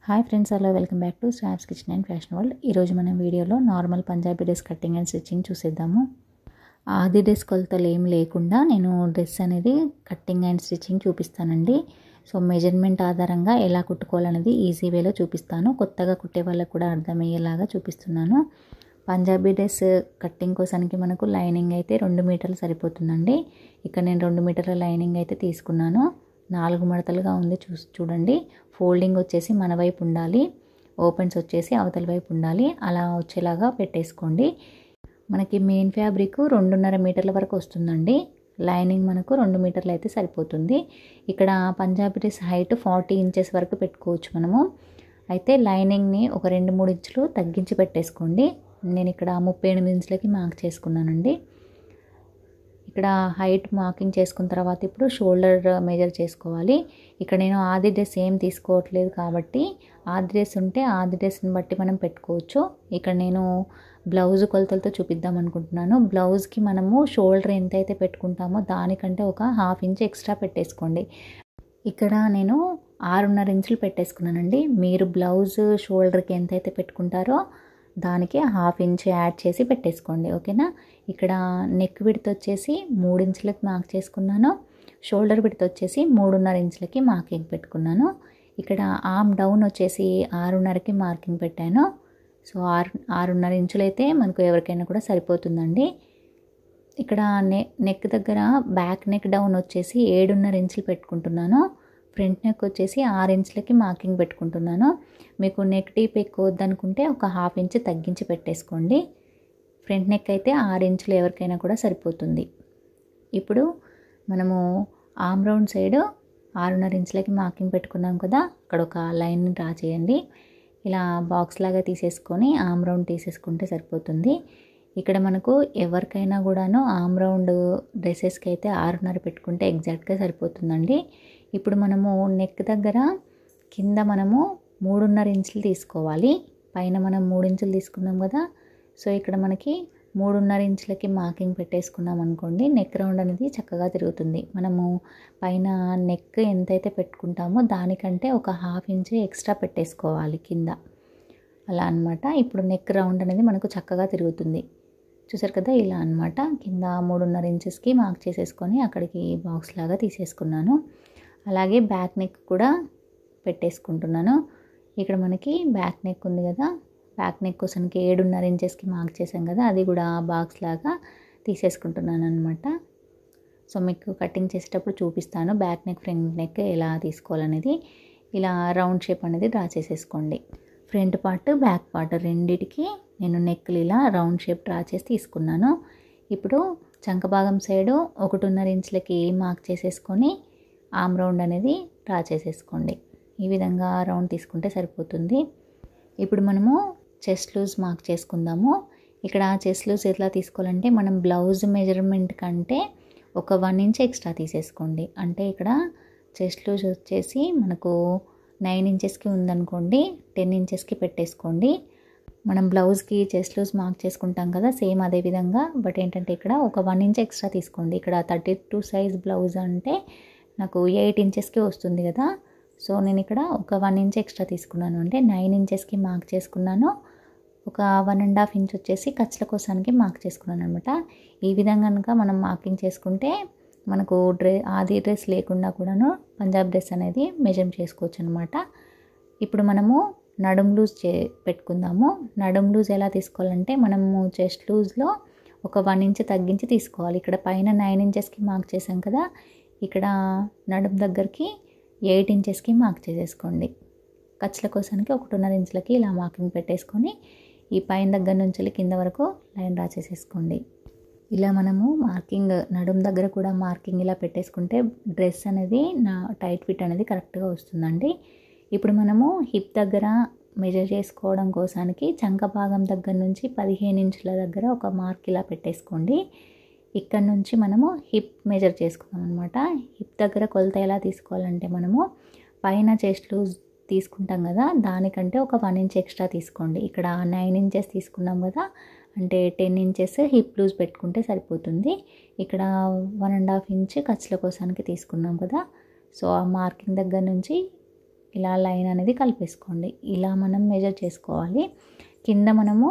Hi friends, hello, welcome back to Shravs kitchen and fashion world. ఈరోజు మనం వీడియోలో normal Punjabi dress cutting and stitching చూసేద్దాము. ఆది డ్రెస్ కొలతలు ఏం లేకుండా నేను డ్రెస్ అనేది కటింగ్ అండ్ స్టిచ్చింగ్ చూపిస్తానండి. సో మెజర్మెంట్ ఆధారంగా ఎలా కుట్టుకోవాలనేది ఈజీ వేలో చూపిస్తాను. కొత్తగా కుట్టే వాళ్ళకు కూడా అర్థమయ్యేలాగా చూపిస్తున్నాను. పంజాబీ డ్రెస్ కటింగ్ కోసానికి మనకు లైనింగ్ అయితే 2 మీటర్లు సరిపోతుందండి. ఇక్కడ నేను 2 మీటర్ల లైనింగ్ అయితే తీసుకున్నాను. 4 మడతలుగా ఉంది, చూడండి. ఫోల్డింగ్ వచ్చేసి మన వైపు ఉండాలి, ఓపెన్స్ వచ్చేసి అవతల వైపు ఉండాలి. అలా వచ్చేలాగా పెట్టేసుకోండి. మనకి మెయిన్ ఫ్యాబ్రిక్ 2.5 మీటర్ల వరకు వస్తుందండి. లైనింగ్ మనకు 2 మీటర్లు అయితే సరిపోతుంది. ఇక్కడ పంజాబీ డ్రెస్ హైట్ 40 ఇంచెస్ వరకు పెట్టుకోవచ్చు మనము. అయితే లైనింగ్ని ఒక 2-3 ఇంచులు తగ్గించి పెట్టేసుకోండి. నేను ఇక్కడ 38 ఇంచులకి మార్క్ చేసుకున్నానండి. ఇక్కడ హైట్ మార్కింగ్ చేసుకున్న తర్వాత ఇప్పుడు షోల్డర్ మెజర్ చేసుకోవాలి. ఇక్కడ నేను ఆది డ్రెస్ ఏం తీసుకోవట్లేదు కాబట్టి ఆది డ్రెస్ ఉంటే ఆది డ్రెస్ని బట్టి మనం పెట్టుకోవచ్చు. ఇక్కడ నేను బ్లౌజ్ కొలతలతో చూపిద్దాం అనుకుంటున్నాను. బ్లౌజ్కి మనము షోల్డర్ ఎంతైతే పెట్టుకుంటామో దానికంటే ఒక 1/2 ఇంచ్ ఎక్స్ట్రా పెట్టేసుకోండి. ఇక్కడ నేను 6.5 ఇంచులు పెట్టేసుకున్నానండి. మీరు బ్లౌజ్ షోల్డర్కి ఎంతైతే పెట్టుకుంటారో దానికి 1/2 ఇంచ్ యాడ్ చేసి పెట్టేసుకోండి, ఓకేనా. ఇక్కడ నెక్ విడ్త్ వచ్చేసి 3 ఇంచులకి మార్క్ చేసుకున్నాను. షోల్డర్ విడ్త్ వచ్చేసి 3.5 ఇంచులకి మార్కింగ్ పెట్టుకున్నాను. ఇక్కడ ఆర్మ్ డౌన్ వచ్చేసి 6.5కి మార్కింగ్ పెట్టాను. సో 6.5 ఇంచులు అయితే మనకు ఎవరికైనా కూడా సరిపోతుందండి. ఇక్కడ నెక్ దగ్గర బ్యాక్ నెక్ డౌన్ వచ్చేసి 7.5 ఇంచులు పెట్టుకుంటున్నాను. ఫ్రంట్ నెక్ వచ్చేసి 6 ఇంచులకి మార్కింగ్ పెట్టుకుంటున్నాను. మీకు నెక్ డీప్ ఎక్కువ వద్దనుకుంటే ఒక 1/2 ఇంచ్ తగ్గించి పెట్టేసుకోండి. ఫ్రంట్ నెక్ అయితే 6 ఇంచులు ఎవరికైనా కూడా సరిపోతుంది. ఇప్పుడు మనము ఆర్మ్ రౌండ్ సైడ్ 6.5 ఇంచులకి మార్కింగ్ పెట్టుకున్నాం కదా, అక్కడ ఒక లైన్ డ్రా చేయండి. ఇలా బాక్స్ లాగా తీసేసుకొని ఆర్మ్ రౌండ్ తీసేసుకుంటే సరిపోతుంది. ఇక్కడ మనకు ఎవరికైనా కూడాను ఆర్మ్ రౌండ్ డ్రెస్సెస్కి అయితే 6.5 పెట్టుకుంటే ఎగ్జాక్ట్గా సరిపోతుందండి. ఇప్పుడు మనము నెక్ దగ్గర కింద మనము 3.5 ఇంచులు తీసుకోవాలి. పైన మనం 3 ఇంచులు తీసుకున్నాం కదా. సో ఇక్కడ మనకి 3.5 ఇంచులకి మార్కింగ్ పెట్టేసుకున్నాం అనుకోండి, నెక్ రౌండ్ అనేది చక్కగా తిరుగుతుంది. మనము పైన నెక్ ఎంతైతే పెట్టుకుంటామో దానికంటే ఒక 1/2 ఇంచ్ ఎక్స్ట్రా పెట్టేసుకోవాలి కింద, అలా అన్నమాట. ఇప్పుడు నెక్ రౌండ్ అనేది మనకు చక్కగా తిరుగుతుంది. చూసారు కదా, ఇలా అన్నమాట. కింద 3.5 ఇంచెస్కి మార్క్ చేసేసుకొని అక్కడికి బాక్స్ లాగా తీసేసుకున్నాను. అలాగే బ్యాక్ నెక్ కూడా పెట్టేసుకుంటున్నాను. ఇక్కడ మనకి బ్యాక్ నెక్ ఉంది కదా, బ్యాక్ నెక్ కోసానికి 7.5 ఇంచెస్కి మార్క్ చేసాం కదా, అది కూడా బాక్స్ లాగా తీసేసుకుంటున్నాను అనమాట. సో మీకు కటింగ్ చేసేటప్పుడు చూపిస్తాను బ్యాక్ నెక్ ఫ్రంట్ నెక్ ఎలా తీసుకోవాలనేది. ఇలా రౌండ్ షేప్ అనేది డ్రా చేసేసుకోండి. ఫ్రంట్ పార్ట్ బ్యాక్ పార్ట్ రెండిటికి నేను నెక్లు ఇలా రౌండ్ షేప్ డ్రా చేసి తీసుకున్నాను. ఇప్పుడు చంక భాగం సైడు 1.5 ఇంచులకి మార్క్ చేసేసుకొని ఆర్మ్ రౌండ్ అనేది డ్రా చేసేసుకోండి. ఈ విధంగా రౌండ్ తీసుకుంటే సరిపోతుంది. ఇప్పుడు మనము చెస్ట్ లూజ్ మార్క్ చేసుకుందాము. ఇక్కడ చెస్ట్ లూజ్ ఎట్లా తీసుకోవాలంటే మనం బ్లౌజ్ మెజర్మెంట్ కంటే ఒక 1 ఇంచ్ ఎక్స్ట్రా తీసేసుకోండి. అంటే ఇక్కడ చెస్ట్ లూజ్ వచ్చేసి మనకు 9 ఇంచెస్కి ఉందనుకోండి, 10 ఇంచెస్కి పెట్టేసుకోండి. మనం బ్లౌజ్కి చెస్ట్ లూజ్ మార్క్ చేసుకుంటాం కదా, సేమ్ అదే విధంగా. బట్ ఏంటంటే ఇక్కడ ఒక 1 ఇంచ్ ఎక్స్ట్రా తీసుకోండి. ఇక్కడ 32 సైజ్ బ్లౌజ్ అంటే నాకు 8 ఇంచెస్కి వస్తుంది కదా. సో నేను ఇక్కడ ఒక 1 ఇంచ్ ఎక్స్ట్రా తీసుకున్నాను, అంటే 9 ఇంచెస్కి మార్క్ చేసుకున్నాను. ఒక 1.5 ఇంచ్ వచ్చేసి ఖర్చుల కోసానికి మార్క్ చేసుకున్నాను అనమాట. ఈ విధంగా కనుక మనం మార్కింగ్ చేసుకుంటే మనకు ఆది డ్రెస్ లేకుండా కూడాను పంజాబ్ డ్రెస్ అనేది మెజర్ చేసుకోవచ్చు అనమాట. ఇప్పుడు మనము నడుం లూజ్ పెట్టుకుందాము. నడుం లూజ్ ఎలా తీసుకోవాలంటే మనము చెస్ట్ లూజ్లో ఒక 1 ఇంచ్ తగ్గించి తీసుకోవాలి. ఇక్కడ పైన 9 ఇంచెస్కి మార్క్ చేసాం కదా, ఇక్కడ నడుం దగ్గరికి 8 ఇంచెస్కి మార్క్ చేసేసుకోండి. ఖర్చుల కోసానికి 1.5 ఇంచులకి ఇలా మార్కింగ్ పెట్టేసుకొని ఈ పైన దగ్గర నుంచి కింద వరకు లైన్ డ్రా చేసేసుకోండి. ఇలా మనము మార్కింగ్ నడుం దగ్గర కూడా మార్కింగ్ ఇలా పెట్టేసుకుంటే డ్రెస్ అనేది టైట్ ఫిట్ అనేది కరెక్ట్గా వస్తుందండి. ఇప్పుడు మనము హిప్ దగ్గర మెజర్ చేసుకోవడం కోసానికి చంక భాగం దగ్గర నుంచి 15 ఇంచుల దగ్గర ఒక మార్క్ ఇలా పెట్టేసుకోండి. ఇక్కడ నుంచి మనము హిప్ మెజర్ చేసుకున్నాం అనమాట. హిప్ దగ్గర కొలత ఎలా తీసుకోవాలంటే మనము పైన చెస్ట్ లూజ్ తీసుకుంటాం కదా, దానికంటే ఒక 1 ఇంచ్ ఎక్స్ట్రా తీసుకోండి. ఇక్కడ 9 ఇంచెస్ తీసుకున్నాం కదా, అంటే 10 ఇంచెస్ హిప్ లూజ్ పెట్టుకుంటే సరిపోతుంది. ఇక్కడ 1.5 ఇంచ్ ఖర్చుల కోసానికి తీసుకున్నాం కదా. సో ఆ మార్కింగ్ దగ్గర నుంచి ఇలా లైన్ అనేది కలిపేసుకోండి. ఇలా మనం మెజర్ చేసుకోవాలి. కింద మనము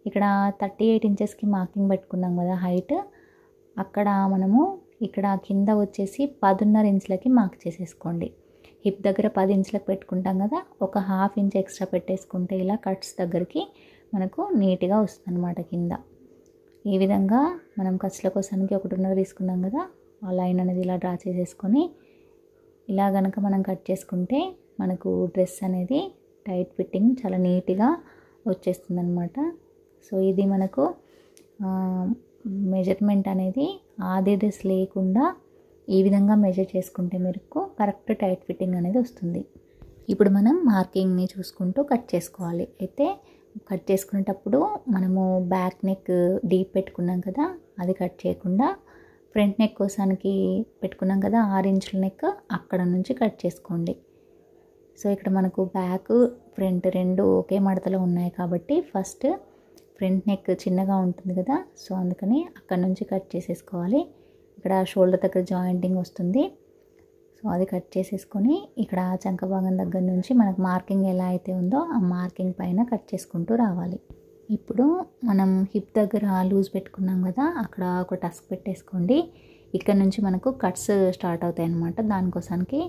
ఇక్కడ 38 ఇంచెస్కి మార్కింగ్ పెట్టుకున్నాం కదా హైట్, అక్కడ మనము ఇక్కడ కింద వచ్చేసి 10.5 ఇంచులకి మార్క్ చేసేసుకోండి. హిప్ దగ్గర 10 ఇంచులకు పెట్టుకుంటాం కదా, ఒక ½ ఇంచ్ ఎక్స్ట్రా పెట్టేసుకుంటే ఇలా కట్స్ దగ్గరికి మనకు నీట్గా వస్తుంది అనమాట. కింద ఈ విధంగా మనం ఖర్చుల కోసానికి 1.5 తీసుకున్నాం కదా, ఆ లైన్ అనేది ఇలా డ్రా చేసేసుకొని ఇలా కనుక మనం కట్ చేసుకుంటే మనకు డ్రెస్ అనేది టైట్ ఫిట్టింగ్ చాలా నీట్గా వచ్చేస్తుంది అనమాట. సో ఇది మనకు మెజర్మెంట్ అనేది ఆది డ్రెస్ లేకుండా ఈ విధంగా మెజర్ చేసుకుంటే మీకు కరెక్ట్ టైట్ ఫిట్టింగ్ అనేది వస్తుంది. ఇప్పుడు మనం మార్కింగ్ని చూసుకుంటూ కట్ చేసుకోవాలి. అయితే కట్ చేసుకునేటప్పుడు మనము బ్యాక్ నెక్ డీప్ పెట్టుకున్నాం కదా, అది కట్ చేయకుండా ఫ్రంట్ నెక్ కోసానికి పెట్టుకున్నాం కదా 6 ఇంచుల నెక్, అక్కడ నుంచి కట్ చేసుకోండి. సో ఇక్కడ మనకు బ్యాక్ ఫ్రంట్ రెండు ఒకే మడతలో ఉన్నాయి కాబట్టి ఫస్ట్ ఫ్రంట్ నెక్ చిన్నగా ఉంటుంది కదా, సో అందుకని అక్కడ నుంచి కట్ చేసేసుకోవాలి. ఇక్కడ షోల్డర్ దగ్గర జాయింటింగ్ వస్తుంది, సో అది కట్ చేసేసుకొని ఇక్కడ చంక భాగం దగ్గర నుంచి మనకు మార్కింగ్ ఎలా అయితే ఉందో ఆ మార్కింగ్ పైన కట్ చేసుకుంటూ రావాలి. ఇప్పుడు మనం హిప్ దగ్గర లూజ్ పెట్టుకున్నాం కదా, అక్కడ ఒక టస్క్ పెట్టేసుకోండి. ఇక్కడ నుంచి మనకు కట్స్ స్టార్ట్ అవుతాయి అన్నమాట. దానికోసానికి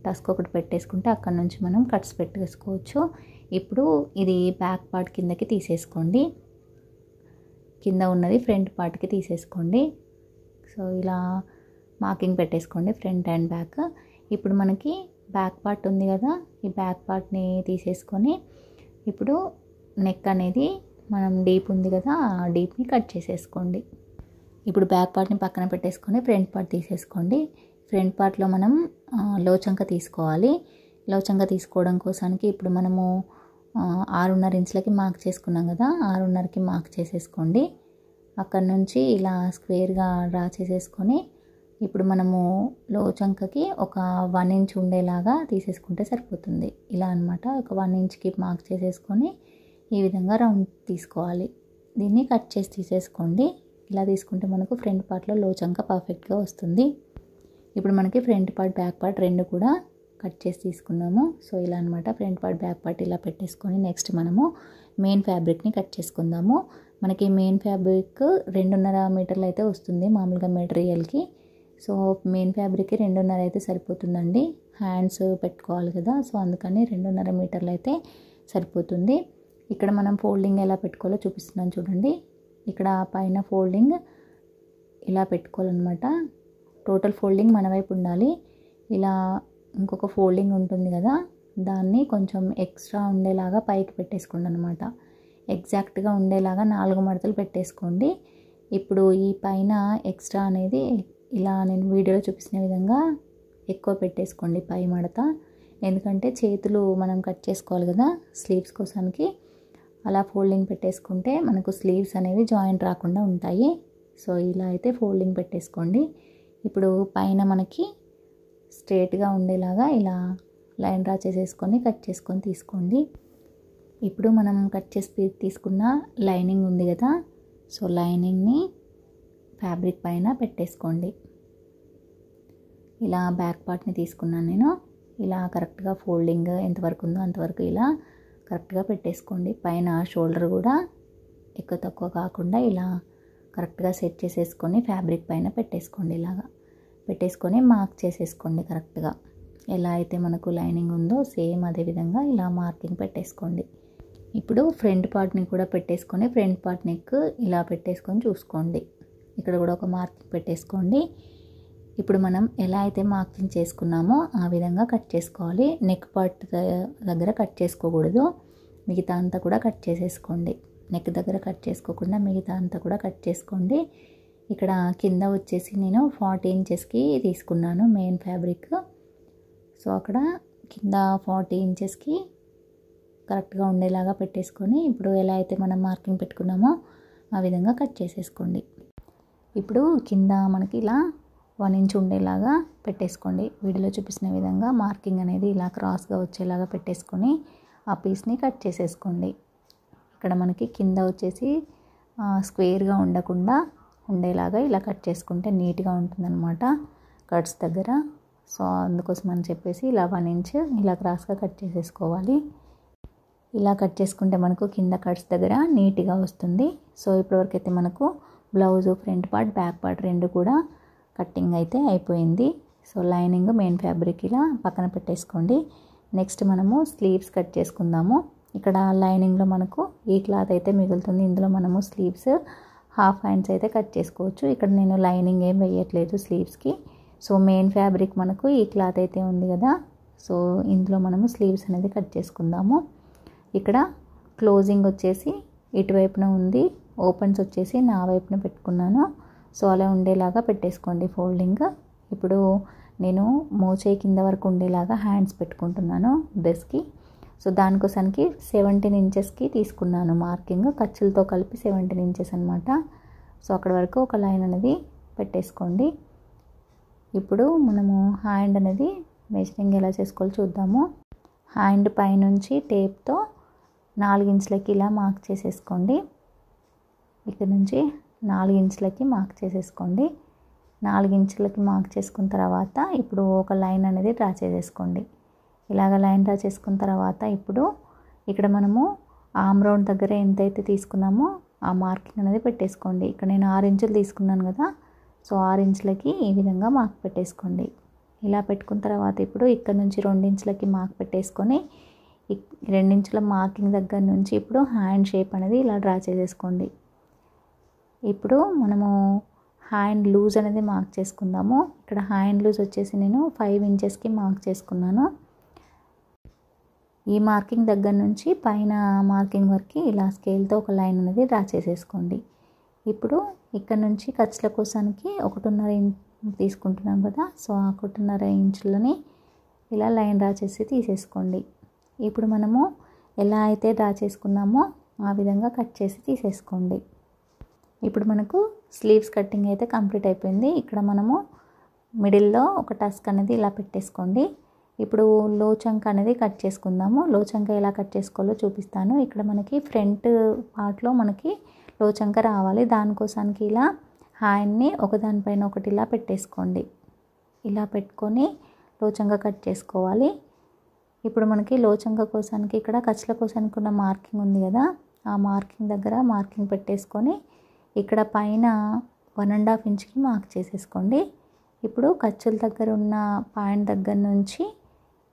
టస్క్ ఒకటి పెట్టేసుకుంటే అక్కడ నుంచి మనం కట్స్ పెట్టేసుకోవచ్చు. ఇప్పుడు ఇది బ్యాక్ పార్ట్ కిందకి తీసేసుకోండి, కింద ఉన్నది ఫ్రంట్ పార్ట్కి తీసేసుకోండి. సో ఇలా మార్కింగ్ పెట్టేసుకోండి ఫ్రంట్ అండ్ బ్యాక్. ఇప్పుడు మనకి బ్యాక్ పార్ట్ ఉంది కదా, ఈ బ్యాక్ పార్ట్ని తీసేసుకొని ఇప్పుడు నెక్ అనేది మనం డీప్ ఉంది కదా, ఆ డీప్ని కట్ చేసేసుకోండి. ఇప్పుడు బ్యాక్ పార్ట్ని పక్కన పెట్టేసుకొని ఫ్రంట్ పార్ట్ తీసేసుకోండి. ఫ్రంట్ పార్ట్లో మనం లోచంక తీసుకోవాలి. లోచంక తీసుకోవడం కోసానికి ఇప్పుడు మనము 6.5 ఇంచులకి మార్క్ చేసుకున్నాం కదా, 6.5కి మార్క్ చేసేసుకోండి. అక్కడ నుంచి ఇలా స్క్వేర్గా డ్రా చేసేసుకొని ఇప్పుడు మనము లోచంకకి ఒక 1 ఇంచ్ ఉండేలాగా తీసేసుకుంటే సరిపోతుంది. ఇలా అనమాట, ఒక 1 ఇంచ్కి మార్క్ చేసేసుకొని ఈ విధంగా రౌండ్ తీసుకోవాలి. దీన్ని కట్ చేసి తీసేసుకోండి. ఇలా తీసుకుంటే మనకు ఫ్రంట్ పార్ట్లో లోచంక పర్ఫెక్ట్గా వస్తుంది. ఇప్పుడు మనకి ఫ్రంట్ పార్ట్ బ్యాక్ పార్ట్ రెండు కూడా కట్ చేసి తీసుకున్నాము. సో ఇలా అనమాట, ఫ్రంట్ పార్ట్ బ్యాక్ పార్ట్ ఇలా పెట్టేసుకొని నెక్స్ట్ మనము మెయిన్ ఫ్యాబ్రిక్ని కట్ చేసుకుందాము. మనకి మెయిన్ ఫ్యాబ్రిక్ 2.5 మీటర్లు అయితే వస్తుంది మామూలుగా మెటీరియల్కి. సో మెయిన్ ఫ్యాబ్రిక్కి 2.5 అయితే సరిపోతుందండి. హ్యాండ్స్ పెట్టుకోవాలి కదా, సో అందుకని 2.5 మీటర్లు అయితే సరిపోతుంది. ఇక్కడ మనం ఫోల్డింగ్ ఎలా పెట్టుకోవాలో చూపిస్తున్నాను చూడండి. ఇక్కడ పైన ఫోల్డింగ్ ఇలా పెట్టుకోవాలన్నమాట. టోటల్ ఫోల్డింగ్ మన వైపు ఉండాలి. ఇలా ఇంకొక ఫోల్డింగ్ ఉంటుంది కదా, దాన్ని కొంచెం ఎక్స్ట్రా ఉండేలాగా పైకి పెట్టేసుకోండి అనమాట. ఎగ్జాక్ట్గా ఉండేలాగా 4 మడతలు పెట్టేసుకోండి. ఇప్పుడు ఈ పైన ఎక్స్ట్రా అనేది ఇలా నేను వీడియోలో చూపిస్తున్న విధంగా ఎక్కువ పెట్టేసుకోండి పై మడత. ఎందుకంటే చేతులు మనం కట్ చేసుకోవాలి కదా స్లీవ్స్ కోసానికి, అలా ఫోల్డింగ్ పెట్టేసుకుంటే మనకు స్లీవ్స్ అనేవి జాయింట్ రాకుండా ఉంటాయి. సో ఇలా అయితే ఫోల్డింగ్ పెట్టేసుకోండి. ఇప్పుడు పైన మనకి స్ట్రేట్గా ఉండేలాగా ఇలా లైన్ డ్రా చేసేసుకొని కట్ చేసుకొని తీసుకోండి. ఇప్పుడు మనం కట్ చేసి తీసుకున్న లైనింగ్ ఉంది కదా, సో లైనింగ్ని ఫ్యాబ్రిక్ పైన పెట్టేసుకోండి. ఇలా బ్యాక్ పార్ట్ని తీసుకున్నాను నేను. ఇలా కరెక్ట్గా ఫోల్డింగ్ ఎంతవరకు ఉందో అంతవరకు ఇలా కరెక్ట్గా పెట్టేసుకోండి. పైన షోల్డర్ కూడా ఎక్కువ తక్కువ కాకుండా ఇలా కరెక్ట్గా సెట్ చేసేసుకొని ఫ్యాబ్రిక్ పైన పెట్టేసుకోండి. ఇలాగా పెట్టేసుకొని మార్క్ చేసేసుకోండి కరెక్ట్గా. ఎలా అయితే మనకు లైనింగ్ ఉందో సేమ్ అదే విధంగా ఇలా మార్కింగ్ పెట్టేసుకోండి. ఇప్పుడు ఫ్రంట్ పార్ట్ని కూడా పెట్టేసుకొని ఫ్రంట్ పార్ట్ నెక్ ఇలా పెట్టేసుకొని చూసుకోండి. ఇక్కడ కూడా ఒక మార్కింగ్ పెట్టేసుకోండి. ఇప్పుడు మనం ఎలా అయితే మార్కింగ్ చేసుకున్నామో ఆ విధంగా కట్ చేసుకోవాలి. నెక్ పార్ట్ దగ్గర కట్ చేసుకోకూడదు, మిగతా అంతా కూడా కట్ చేసేసుకోండి. నెక్ దగ్గర కట్ చేసుకోకుండా మిగతా అంతా కూడా కట్ చేసుకోండి. ఇక్కడ కింద వచ్చేసి నేను 40 ఇంచెస్కి తీసుకున్నాను మెయిన్ ఫ్యాబ్రిక్. సో అక్కడ కింద 40 ఇంచెస్కి కరెక్ట్గా ఉండేలాగా పెట్టేసుకొని ఇప్పుడు ఎలా అయితే మనం మార్కింగ్ పెట్టుకున్నామో ఆ విధంగా కట్ చేసేసుకోండి. ఇప్పుడు కింద మనకి ఇలా 1 ఇంచ్ ఉండేలాగా పెట్టేసుకోండి. వీడియోలో చూపిస్తున్న విధంగా మార్కింగ్ అనేది ఇలా క్రాస్గా వచ్చేలాగా పెట్టేసుకొని ఆ పీస్ని కట్ చేసేసుకోండి. ఇక్కడ మనకి కింద వచ్చేసి స్క్వేర్గా ఉండకుండా ఉండేలాగా ఇలా కట్ చేసుకుంటే నీట్గా ఉంటుందన్నమాట కట్స్ దగ్గర. సో అందుకోసం అని చెప్పేసి ఇలా 1 ఇంచ్ ఇలా క్రాస్గా కట్ చేసేసుకోవాలి. ఇలా కట్ చేసుకుంటే మనకు కింద కట్స్ దగ్గర నీట్గా వస్తుంది. సో ఇప్పటివరకు అయితే మనకు blouse front part back part రెండు కూడా కట్టింగ్ అయితే అయిపోయింది. సో లైనింగ్ మెయిన్ ఫ్యాబ్రిక్ ఇలా పక్కన పెట్టేసుకోండి. నెక్స్ట్ మనము స్లీవ్స్ కట్ చేసుకుందాము. ఇక్కడ లైనింగ్లో మనకు ఈ క్లాత్ అయితే మిగులుతుంది. ఇందులో మనము స్లీవ్స్ హాఫ్ హ్యాండ్స్ అయితే కట్ చేసుకోవచ్చు. ఇక్కడ నేను లైనింగ్ ఏం వేయట్లేదు స్లీవ్స్కి. సో మెయిన్ ఫ్యాబ్రిక్ మనకు ఈ క్లాత్ అయితే ఉంది కదా, సో ఇందులో మనము స్లీవ్స్ అనేది కట్ చేసుకుందాము. ఇక్కడ క్లోజింగ్ వచ్చేసి ఇటువైపున ఉంది, ఓపెన్స్ వచ్చేసి నా వైపున పెట్టుకున్నాను. సో అలా ఉండేలాగా పెట్టేసుకోండి ఫోల్డింగ్. ఇప్పుడు నేను మోచేయి కింద వరకు ఉండేలాగా హ్యాండ్స్ పెట్టుకుంటున్నాను డ్రెస్కి. సో దానికోసానికి 17 ఇంచెస్కి తీసుకున్నాను మార్కింగ్, ఖర్చులతో కలిపి 17 ఇంచెస్ అనమాట. సో అక్కడ వరకు ఒక లైన్ అనేది పెట్టేసుకోండి. ఇప్పుడు మనము హ్యాండ్ అనేది మెజరింగ్ ఎలా చేసుకోవాలో చూద్దాము. హ్యాండ్ పైనుంచి టేప్తో 4 ఇంచులకి ఇలా మార్క్ చేసేసుకోండి. ఇక్కడ నుంచి 4 ఇంచులకి మార్క్ చేసేసుకోండి. 4 ఇంచులకి మార్క్ చేసుకున్న తర్వాత ఇప్పుడు ఒక లైన్ అనేది డ్రా చేసేసుకోండి. ఇలాగ లైన్ డ్రా చేసుకున్న తర్వాత ఇప్పుడు ఇక్కడ మనము ఆమ్ రౌండ్ దగ్గర ఎంతైతే తీసుకున్నామో ఆ మార్కింగ్ అనేది పెట్టేసుకోండి. ఇక్కడ నేను 6 ఇంచులు తీసుకున్నాను కదా, సో 6 ఇంచులకి ఈ విధంగా మార్క్ పెట్టేసుకోండి. ఇలా పెట్టుకున్న తర్వాత ఇప్పుడు ఇక్కడ నుంచి 2 ఇంచులకి మార్క్ పెట్టేసుకొని 2 ఇంచుల మార్కింగ్ దగ్గర నుంచి ఇప్పుడు హ్యాండ్ షేప్ అనేది ఇలా డ్రా చేసేసుకోండి. ఇప్పుడు మనము హ్యాండ్ లూజ్ అనేది మార్క్ చేసుకుందాము. ఇక్కడ హ్యాండ్ లూజ్ వచ్చేసి నేను 5 ఇంచెస్కి మార్క్ చేసుకున్నాను. ఈ మార్కింగ్ దగ్గర నుంచి పైన మార్కింగ్ వరకు ఇలా స్కేల్తో ఒక లైన్ అనేది డ్రా చేసేసుకోండి. ఇప్పుడు ఇక్కడ నుంచి ఖర్చుల కోసానికి 1.5 ఇంచ్ తీసుకుంటున్నాం కదా, సో ఆ 1.5 ఇంచులని ఇలా లైన్ డ్రా చేసి తీసేసుకోండి. ఇప్పుడు మనము ఎలా అయితే డ్రా చేసుకున్నామో ఆ విధంగా కట్ చేసి తీసేసుకోండి. ఇప్పుడు మనకు స్లీవ్స్ కటింగ్ అయితే కంప్లీట్ అయిపోయింది. ఇక్కడ మనము మిడిల్లో ఒక టస్క్ అనేది ఇలా పెట్టేసుకోండి. ఇప్పుడు లో చంక్ అనేది కట్ చేసుకుందాము. లో చంక ఎలా కట్ చేసుకోవాలో చూపిస్తాను. ఇక్కడ మనకి ఫ్రంట్ పార్ట్లో మనకి లో చంక రావాలి. దానికోసానికి ఇలా హ్యాండ్ని ఒకదానిపైన ఒకటి ఇలా పెట్టేసుకోండి. ఇలా పెట్టుకొని లో చంక కట్ చేసుకోవాలి. ఇప్పుడు మనకి లో చంక కోసానికి ఇక్కడ ఖర్చుల కోసానికి ఉన్న మార్కింగ్ ఉంది కదా, ఆ మార్కింగ్ దగ్గర మార్కింగ్ పెట్టేసుకొని ఇక్కడ పైన 1.5 ఇంచ్కి మార్క్ చేసేసుకోండి. ఇప్పుడు ఖర్చుల దగ్గర ఉన్న పాయింట్ దగ్గర నుంచి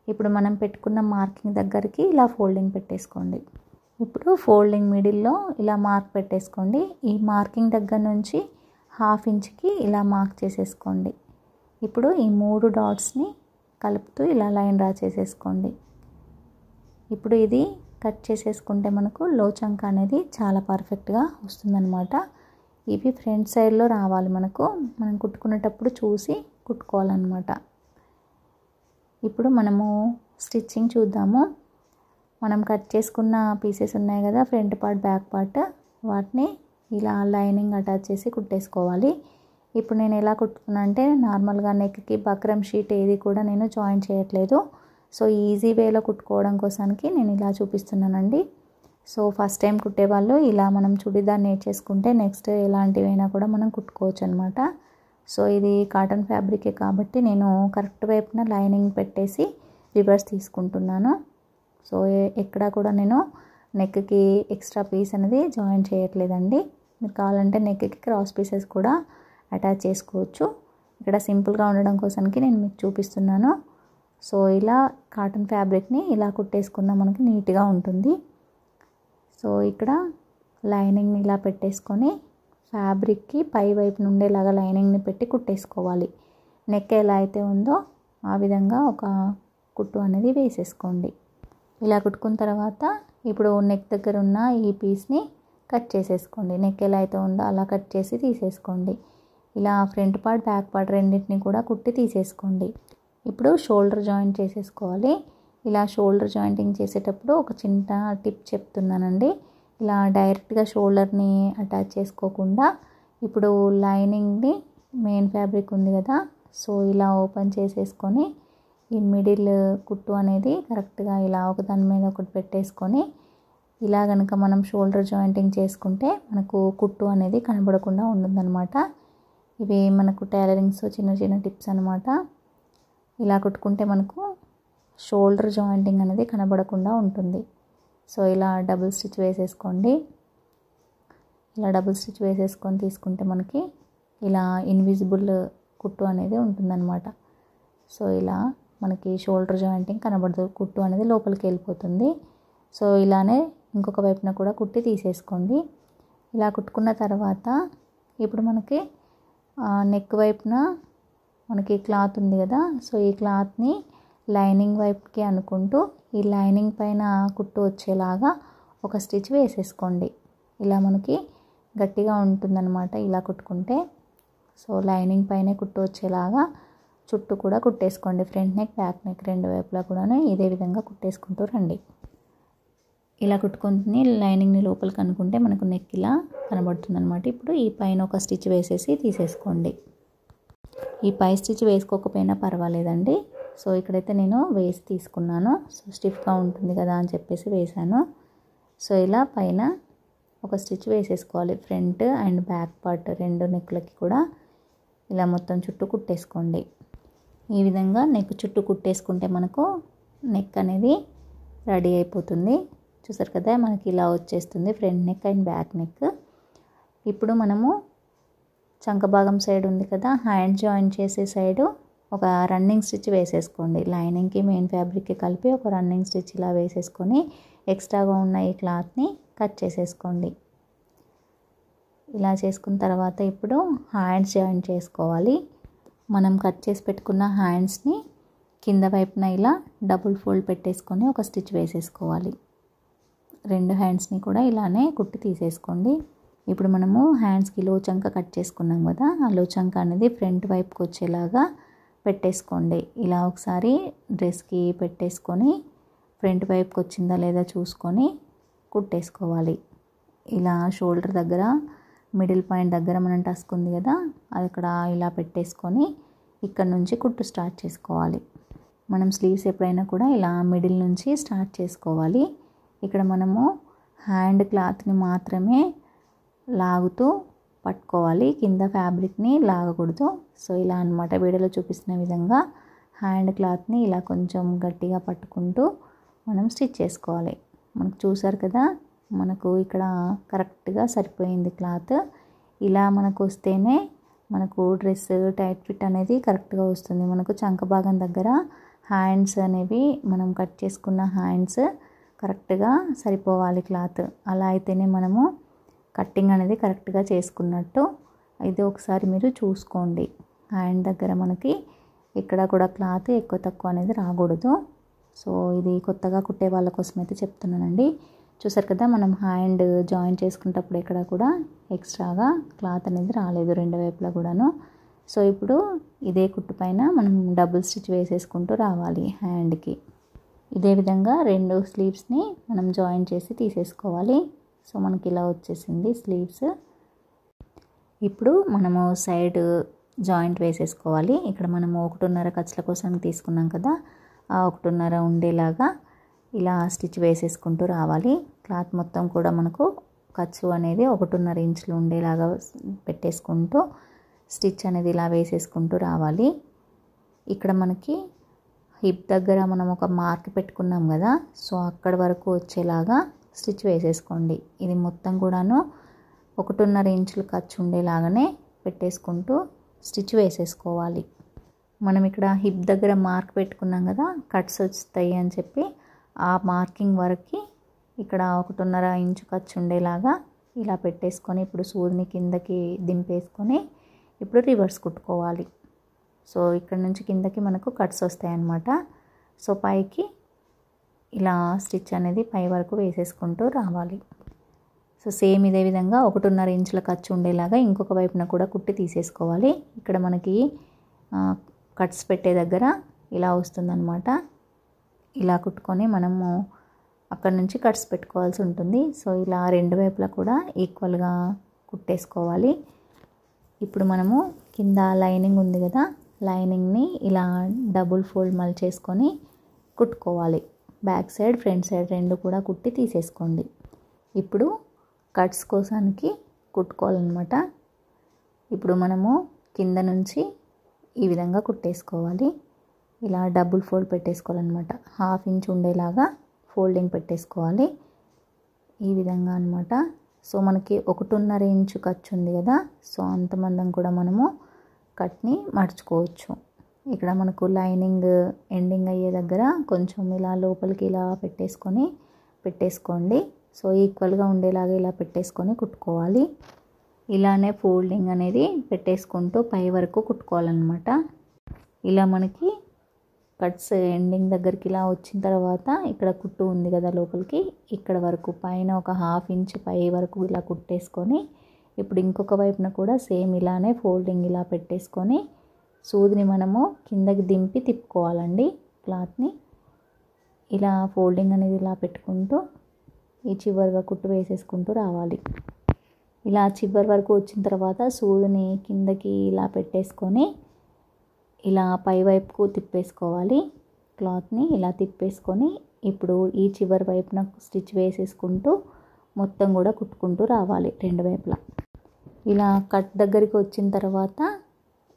ఇప్పుడు మనం పెట్టుకున్న మార్కింగ్ దగ్గరికి ఇలా ఫోల్డింగ్ పెట్టేసుకోండి. ఇప్పుడు ఫోల్డింగ్ మిడిల్లో ఇలా మార్క్ పెట్టేసుకోండి. ఈ మార్కింగ్ దగ్గర నుంచి 1/2 ఇంచ్కి ఇలా మార్క్ చేసేసుకోండి. ఇప్పుడు ఈ 3 డాట్స్ని కలుపుతూ ఇలా లైన్ డ్రా చేసేసుకోండి. ఇప్పుడు ఇది కట్ చేసేసుకుంటే మనకు లో చంక అనేది చాలా పర్ఫెక్ట్గా వస్తుందన్నమాట. ఇవి ఫ్రంట్ సైడ్లో రావాలి మనకు, మనం కుట్టుకునేటప్పుడు చూసి కుట్టుకోవాలన్నమాట. ఇప్పుడు మనము స్టిచ్చింగ్ చూద్దాము. మనం కట్ చేసుకున్న పీసెస్ ఉన్నాయి కదా, ఫ్రంట్ పార్ట్ బ్యాక్ పార్ట్, వాటిని ఇలా లైనింగ్ అటాచ్ చేసి కుట్టేసుకోవాలి. ఇప్పుడు నేను ఎలా కుట్టుకున్నా అంటే నార్మల్గా నెక్కి బక్రమ్ షీట్ ఏది కూడా నేను జాయిన్ చేయట్లేదు. సో ఈజీ వేలో కుట్టుకోవడం కోసానికి నేను ఇలా చూపిస్తున్నానండి. సో ఫస్ట్ టైం కుట్టేవాళ్ళు ఇలా మనం చుడిదార్ నేర్చేసుకుంటే నెక్స్ట్ ఎలాంటివైనా కూడా మనం కుట్టుకోవచ్చు అనమాట. సో ఇది కాటన్ ఫ్యాబ్రికే కాబట్టి నేను కరెక్ట్ వైపున లైనింగ్ పెట్టేసి రివర్స్ తీసుకుంటున్నాను. సో ఎక్కడ కూడా నేను నెక్కి ఎక్స్ట్రా పీస్ అనేది జాయిన్ చేయట్లేదండి. మీరు కావాలంటే నెక్కి క్రాస్ పీసెస్ కూడా అటాచ్ చేసుకోవచ్చు. ఇక్కడ సింపుల్గా ఉండడం కోసానికి నేను మీకు చూపిస్తున్నాను. సో ఇలా కాటన్ ఫ్యాబ్రిక్ని ఇలా కుట్టేసుకున్నా మనకి నీట్గా ఉంటుంది. సో ఇక్కడ లైనింగ్ని ఇలా పెట్టేసుకొని ఫ్యాబ్రిక్కి పై వైపు నుండేలాగా లైనింగ్ని పెట్టి కుట్టేసుకోవాలి. నెక్ ఎలా అయితే ఉందో ఆ విధంగా ఒక కుట్టు అనేది వేసేసుకోండి. ఇలా కుట్టుకున్న తర్వాత ఇప్పుడు నెక్ దగ్గర ఉన్న ఈ పీస్ని కట్ చేసేసుకోండి. నెక్ ఎలా అయితే ఉందో అలా కట్ చేసి తీసేసుకోండి. ఇలా ఫ్రంట్ పార్ట్ బ్యాక్ పార్ట్ రెండింటిని కూడా కుట్టి తీసేసుకోండి. ఇప్పుడు షోల్డర్ జాయింట్ చేసేసుకోవాలి. ఇలా షోల్డర్ జాయింటింగ్ చేసేటప్పుడు ఒక చిన్న టిప్ చెప్తున్నానండి. ఇలా డైరెక్ట్గా షోల్డర్ని అటాచ్ చేసుకోకుండా ఇప్పుడు లైనింగ్ని మెయిన్ ఫ్యాబ్రిక్ ఉంది కదా, సో ఇలా ఓపెన్ చేసేసుకొని ఈ మిడిల్ కుట్టు అనేది కరెక్ట్గా ఇలా ఒకదాని మీద ఒకటి పెట్టేసుకొని ఇలా కనుక మనం షోల్డర్ జాయింటింగ్ చేసుకుంటే మనకు కుట్టు అనేది కనబడకుండా ఉంటుందన్నమాట. ఇవి మనకు టైలరింగ్స్లో చిన్న చిన్న టిప్స్ అనమాట. ఇలా కుట్టుకుంటే మనకు షోల్డర్ జాయింటింగ్ అనేది కనబడకుండా ఉంటుంది. సో ఇలా డబుల్ స్టిచ్ వేసేసుకోండి. ఇలా డబుల్ స్టిచ్ వేసేసుకొని తీసుకుంటే మనకి ఇలా ఇన్విజిబుల్ కుట్టు అనేది ఉంటుందన్నమాట. సో ఇలా మనకి షోల్డర్ జాయింటింగ్ కనబడదు, కుట్టు అనేది లోపలికి వెళ్ళిపోతుంది. సో ఇలానే ఇంకొక వైపున కూడా కుట్టి తీసేసుకోండి. ఇలా కుట్టుకున్న తర్వాత ఇప్పుడు మనకి నెక్ వైపున మనకి క్లాత్ ఉంది కదా, సో ఈ క్లాత్ని లైనింగ్ వైపుకి అనుకుంటూ ఈ లైనింగ్ పైన కుట్టు వచ్చేలాగా ఒక స్టిచ్ వేసేసుకోండి. ఇలా మనకి గట్టిగా ఉంటుందన్నమాట ఇలా కుట్టుకుంటే. సో లైనింగ్ పైనే కుట్టు వచ్చేలాగా చుట్టూ కూడా కుట్టేసుకోండి. ఫ్రంట్ నెక్, బ్యాక్ నెక్ రెండు వైపులా కూడా ఇదే విధంగా కుట్టేసుకుంటూ రండి. ఇలా కుట్టుకొని లైనింగ్ని లోపలికి అనుకుంటే మనకు నెక్ ఇలా కనబడుతుంది అనమాట. ఇప్పుడు ఈ పైన ఒక స్టిచ్ వేసేసి తీసేసుకోండి. ఈ పై స్టిచ్ వేసుకోకపోయినా పర్వాలేదండి. సో ఇక్కడైతే నేను వేసి తీసుకున్నాను. సో స్టిఫ్గా ఉంటుంది కదా అని చెప్పేసి వేసాను. సో ఇలా పైన ఒక స్టిచ్ వేసేసుకోవాలి. ఫ్రంట్ అండ్ బ్యాక్ పార్ట్ రెండు నెక్లకి కూడా ఇలా మొత్తం చుట్టూ కుట్టేసుకోండి. ఈ విధంగా నెక్ చుట్టూ కుట్టేసుకుంటే మనకు నెక్ అనేది రెడీ అయిపోతుంది. చూసారు కదా, మనకి ఇలా వచ్చేస్తుంది front neck and back neck. ఇప్పుడు మనము చంక భాగం సైడ్ ఉంది కదా, హ్యాండ్ జాయిన్ చేసే సైడు ఒక రన్నింగ్ స్టిచ్ వేసేసుకోండి. లైనింగ్కి మెయిన్ ఫ్యాబ్రిక్కి కలిపి ఒక రన్నింగ్ స్టిచ్ ఇలా వేసేసుకొని ఎక్స్ట్రాగా ఉన్న ఈ క్లాత్ని కట్ చేసేసుకోండి. ఇలా చేసుకున్న తర్వాత ఇప్పుడు హ్యాండ్స్ జాయిన్ చేసుకోవాలి. మనం కట్ చేసి పెట్టుకున్న హ్యాండ్స్ని కింద వైపున ఇలా డబుల్ ఫోల్డ్ పెట్టేసుకొని ఒక స్టిచ్ వేసేసుకోవాలి. రెండు హ్యాండ్స్ని కూడా ఇలానే కుట్టి తీసేసుకోండి. ఇప్పుడు మనము హ్యాండ్స్కి లో చంక కట్ చేసుకున్నాం కదా, ఆ లో చంక అనేది ఫ్రంట్ వైపుకి వచ్చేలాగా పెట్టేసుకోండి. ఇలా ఒకసారి డ్రెస్కి పెట్టేసుకొని ఫ్రంట్ వైపుకి వచ్చిందా లేదా చూసుకొని కుట్టేసుకోవాలి. ఇలా షోల్డర్ దగ్గర మిడిల్ పాయింట్ దగ్గర మనం టస్క్ ఉంది కదా, అది అక్కడ ఇలా పెట్టేసుకొని ఇక్కడ నుంచి కుట్టు స్టార్ట్ చేసుకోవాలి. మనం స్లీవ్స్ ఎప్పుడైనా కూడా ఇలా మిడిల్ నుంచి స్టార్ట్ చేసుకోవాలి. ఇక్కడ మనము హ్యాండ్ క్లాత్ని మాత్రమే లాగుతూ పట్టుకోవాలి, కింద ఫ్యాబ్రిక్ని లాగకూడదు. సో ఇలా అన్నమాట వీడియోలో చూపిస్తున్న విధంగా హ్యాండ్ క్లాత్ని ఇలా కొంచెం గట్టిగా పట్టుకుంటూ మనం స్టిచ్ చేసుకోవాలి. మనకు చూసారు కదా, మనకు ఇక్కడ కరెక్ట్గా సరిపోయింది క్లాత్. ఇలా మనకు వస్తేనే మనకు డ్రెస్ టైట్ ఫిట్ అనేది కరెక్ట్గా వస్తుంది. మనకు చంక భాగం దగ్గర హ్యాండ్స్ అనేవి మనం కట్ చేసుకున్న హ్యాండ్స్ కరెక్ట్గా సరిపోవాలి క్లాత్. అలా అయితేనే మనము కట్టింగ్ అనేది కరెక్ట్గా చేసుకున్నట్టు. ఇది ఒకసారి మీరు చూసుకోండి. హ్యాండ్ దగ్గర మనకి ఇక్కడ కూడా క్లాత్ ఎక్కువ తక్కువ అనేది రాకూడదు. సో ఇది కొత్తగా కుట్టే వాళ్ళ కోసం అయితే చెప్తున్నానండి. చూసారు కదా, మనం హ్యాండ్ జాయిన్ చేసుకునేటప్పుడు ఎక్కడ కూడా ఎక్స్ట్రాగా క్లాత్ అనేది రాలేదు రెండు వైపులా కూడాను. సో ఇప్పుడు ఇదే కుట్టు పైన మనం డబుల్ స్టిచ్ వేసేసుకుంటూ రావాలి హ్యాండ్కి. ఇదే విధంగా రెండు స్లీవ్స్ని మనం జాయిన్ చేసి తీసేసుకోవాలి. సో మనకి ఇలా వచ్చేసింది స్లీవ్స్. ఇప్పుడు మనము సైడ్ జాయింట్ వేసేసుకోవాలి. ఇక్కడ మనము 1.5 ఖర్చుల కోసం తీసుకున్నాం కదా, ఆ 1.5 ఉండేలాగా ఇలా స్టిచ్ వేసేసుకుంటూ రావాలి. క్లాత్ మొత్తం కూడా మనకు ఖర్చు అనేది 1.5 ఇంచులు ఉండేలాగా పెట్టేసుకుంటూ స్టిచ్ అనేది ఇలా వేసేసుకుంటూ రావాలి. ఇక్కడ మనకి హిప్ దగ్గర మనం ఒక మార్క్ పెట్టుకున్నాం కదా, సో అక్కడ వరకు వచ్చేలాగా స్టిచ్ వేసేసుకోండి. ఇది మొత్తం కూడాను 1.5 ఇంచులు ఖర్చు ఉండేలాగానే పెట్టేసుకుంటూ స్టిచ్ వేసేసుకోవాలి. మనం ఇక్కడ హిప్ దగ్గర మార్క్ పెట్టుకున్నాం కదా, కట్స్ వస్తాయి అని చెప్పి ఆ మార్కింగ్ వరకు ఇక్కడ 1.5 ఇంచు ఖర్చు ఉండేలాగా ఇలా పెట్టేసుకొని ఇప్పుడు సూదిని కిందకి దింపేసుకొని ఇప్పుడు రివర్స్ కుట్టుకోవాలి. సో ఇక్కడ నుంచి కిందకి మనకు కట్స్ వస్తాయి అన్నమాట. సో పైకి ఇలా స్టిచ్ అనేది పై వరకు వేసేసుకుంటూ రావాలి. సో సేమ్ ఇదే విధంగా 1.5 ఇంచుల ఖర్చు ఉండేలాగా ఇంకొక వైపున కూడా కుట్టి తీసేసుకోవాలి. ఇక్కడ మనకి కట్స్ పెట్టే దగ్గర ఇలా వస్తుందన్నమాట. ఇలా కుట్టుకొని మనము అక్కడ నుంచి కట్స్ పెట్టుకోవాల్సి ఉంటుంది. సో ఇలా రెండు వైపులా కూడా ఈక్వల్గా కుట్టేసుకోవాలి. ఇప్పుడు మనము కింద లైనింగ్ ఉంది కదా, లైనింగ్ని ఇలా డబుల్ ఫోల్డ్ మలిచేసుకొని కుట్టుకోవాలి. బ్యాక్ సైడ్ ఫ్రంట్ సైడ్ రెండు కూడా కుట్టి తీసేసుకోండి. ఇప్పుడు కట్స్ కోసానికి కుట్టుకోవాలన్నమాట. ఇప్పుడు మనము కింద నుంచి ఈ విధంగా కుట్టేసుకోవాలి. ఇలా డబుల్ ఫోల్డ్ పెట్టేసుకోవాలన్నమాట. 1/2 ఇంచ్ ఉండేలాగా ఫోల్డింగ్ పెట్టేసుకోవాలి ఈ విధంగా అన్నమాట. సో మనకి 1.5 ఇంచు ఖర్చు ఉంది కదా, సో అంత మందం కూడా మనము కట్ని మడుచుకోవచ్చు. ఇక్కడ మనకు లైనింగ్ ఎండింగ్ అయ్యే దగ్గర కొంచెం ఇలా లోపలికి ఇలా పెట్టేసుకోండి. సో ఈక్వల్గా ఉండేలాగా ఇలా పెట్టేసుకొని కుట్టుకోవాలి. ఇలానే ఫోల్డింగ్ అనేది పెట్టేసుకుంటూ పై వరకు కుట్టుకోవాలన్నమాట. ఇలా మనకి కట్స్ ఎండింగ్ దగ్గరికి ఇలా వచ్చిన తర్వాత ఇక్కడ కుట్టు ఉంది కదా లోపలికి, ఇక్కడ వరకు పైన ఒక 1/2 ఇంచ్ పై వరకు ఇలా కుట్టేసుకొని ఇప్పుడు ఇంకొక వైపున కూడా సేమ్ ఇలానే ఫోల్డింగ్ ఇలా పెట్టేసుకొని సూదిని మనము కిందకి దింపి తిప్పుకోవాలండి. క్లాత్ని ఇలా ఫోల్డింగ్ అనేది ఇలా పెట్టుకుంటూ ఈ చివరిగా కుట్టు వేసేసుకుంటూ రావాలి. ఇలా చివరి వరకు వచ్చిన తర్వాత సూదిని కిందకి ఇలా పెట్టేసుకొని ఇలా పై వైపుకు తిప్పేసుకోవాలి. క్లాత్ని ఇలా తిప్పేసుకొని ఇప్పుడు ఈ చివరి వైపున స్టిచ్ వేసేసుకుంటూ మొత్తం కూడా కుట్టుకుంటూ రావాలి రెండు వైపులా. ఇలా కట్ దగ్గరికి వచ్చిన తర్వాత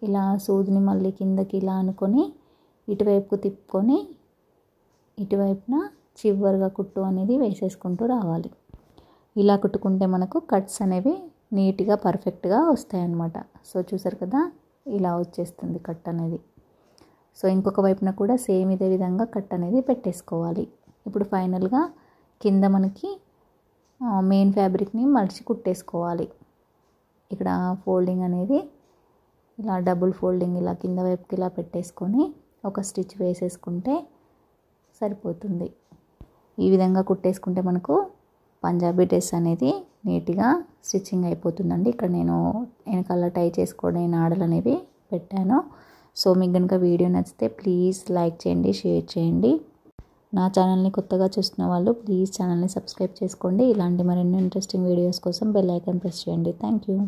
ఇలా సూదిని మళ్ళీ కిందకి ఇలా అనుకొని ఇటువైపుకు తిప్పుకొని ఇటువైపున చివరిగా కుట్టు అనేది వేసేసుకుంటూ రావాలి. ఇలా కుట్టుకుంటే మనకు కట్స్ అనేవి నీట్గా పర్ఫెక్ట్గా వస్తాయి అన్నమాట. సో చూసారు కదా, ఇలా వచ్చేస్తుంది కట్ అనేది. సో ఇంకొక వైపున కూడా సేమ్ ఇదే విధంగా కట్ అనేది పెట్టేసుకోవాలి. ఇప్పుడు ఫైనల్గా కింద మనకి మెయిన్ ఫ్యాబ్రిక్ని మడిచి కుట్టేసుకోవాలి. ఇక్కడ ఫోల్డింగ్ అనేది ఇలా డబుల్ ఫోల్డింగ్ ఇలా కింద వైపుకి ఇలా పెట్టేసుకొని ఒక స్టిచ్ వేసేసుకుంటే సరిపోతుంది. ఈ విధంగా కుట్టేసుకుంటే మనకు పంజాబీ డ్రెస్ అనేది నీట్గా స్టిచ్చింగ్ అయిపోతుందండి. ఇక్కడ నేను వెనకాల టై చేసుకోవడం నాడలు అనేవి పెట్టాను. సో మీకు కనుక వీడియో నచ్చితే ప్లీజ్ లైక్ చేయండి, షేర్ చేయండి. నా ఛానల్ని కొత్తగా చూస్తున్న వాళ్ళు ప్లీజ్ ఛానల్ని సబ్స్క్రైబ్ చేసుకోండి. ఇలాంటి మరిన్ని ఇంట్రెస్టింగ్ వీడియోస్ కోసం బెల్ ఐకాన్ ప్రెస్ చేయండి. Thank you.